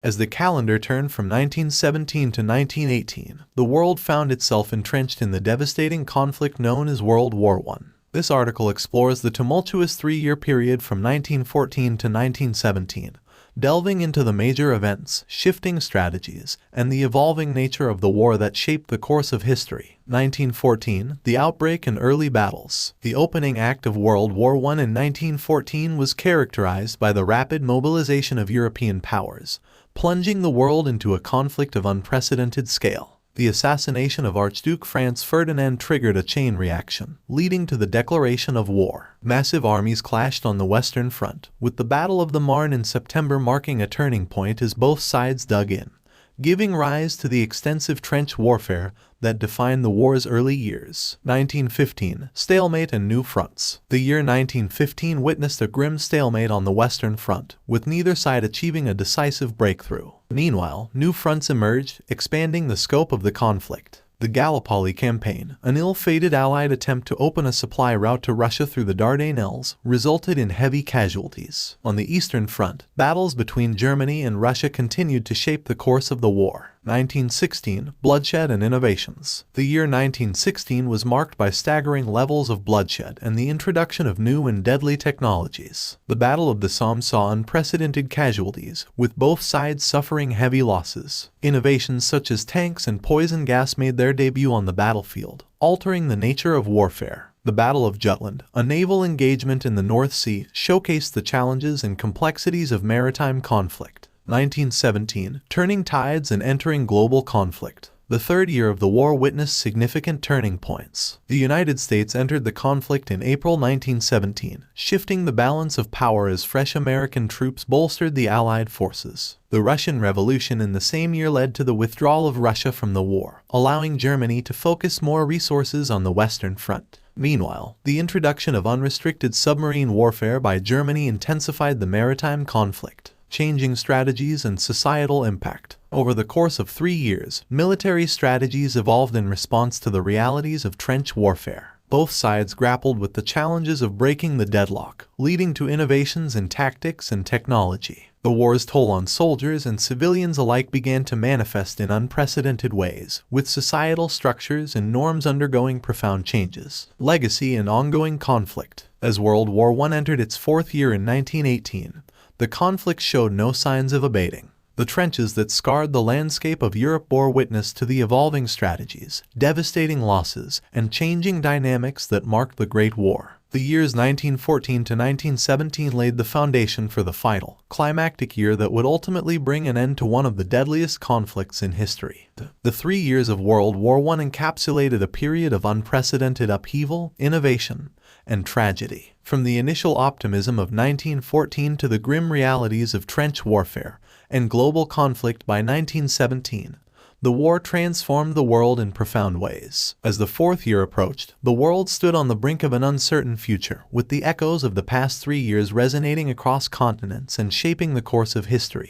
As the calendar turned from 1917 to 1918, the world found itself entrenched in the devastating conflict known as World War I. This article explores the tumultuous three-year period from 1914 to 1917, delving into the major events, shifting strategies, and the evolving nature of the war that shaped the course of history. 1914, the outbreak and early battles. The opening act of World War I in 1914 was characterized by the rapid mobilization of European powers, plunging the world into a conflict of unprecedented scale. The assassination of Archduke Franz Ferdinand triggered a chain reaction, leading to the declaration of war. Massive armies clashed on the Western Front, with the Battle of the Marne in September marking a turning point as both sides dug in, giving rise to the extensive trench warfare that defined the war's early years. 1915, stalemate and new fronts. The year 1915 witnessed a grim stalemate on the Western Front, with neither side achieving a decisive breakthrough. Meanwhile, new fronts emerged, expanding the scope of the conflict. The Gallipoli Campaign, an ill-fated Allied attempt to open a supply route to Russia through the Dardanelles, resulted in heavy casualties. On the Eastern Front, battles between Germany and Russia continued to shape the course of the war. 1916, bloodshed and innovations. The year 1916 was marked by staggering levels of bloodshed and the introduction of new and deadly technologies. The Battle of the Somme saw unprecedented casualties, with both sides suffering heavy losses. Innovations such as tanks and poison gas made their debut on the battlefield, altering the nature of warfare. The Battle of Jutland, a naval engagement in the North Sea, showcased the challenges and complexities of maritime conflict. 1917, turning tides and entering global conflict. The third year of the war witnessed significant turning points. The United States entered the conflict in April 1917, shifting the balance of power as fresh American troops bolstered the Allied forces. The Russian Revolution in the same year led to the withdrawal of Russia from the war, allowing Germany to focus more resources on the Western Front. Meanwhile, the introduction of unrestricted submarine warfare by Germany intensified the maritime conflict, changing strategies and societal impact. Over the course of 3 years, military strategies evolved in response to the realities of trench warfare. Both sides grappled with the challenges of breaking the deadlock, leading to innovations in tactics and technology. The war's toll on soldiers and civilians alike began to manifest in unprecedented ways, with societal structures and norms undergoing profound changes. Legacy and ongoing conflict. As World War I entered its fourth year in 1918, the conflict showed no signs of abating. The trenches that scarred the landscape of Europe bore witness to the evolving strategies, devastating losses, and changing dynamics that marked the Great War. The years 1914 to 1917 laid the foundation for the final, climactic year that would ultimately bring an end to one of the deadliest conflicts in history. The 3 years of World War I encapsulated a period of unprecedented upheaval, innovation, and tragedy. From the initial optimism of 1914 to the grim realities of trench warfare and global conflict by 1917, the war transformed the world in profound ways. As the fourth year approached, the world stood on the brink of an uncertain future, with the echoes of the past 3 years resonating across continents and shaping the course of history.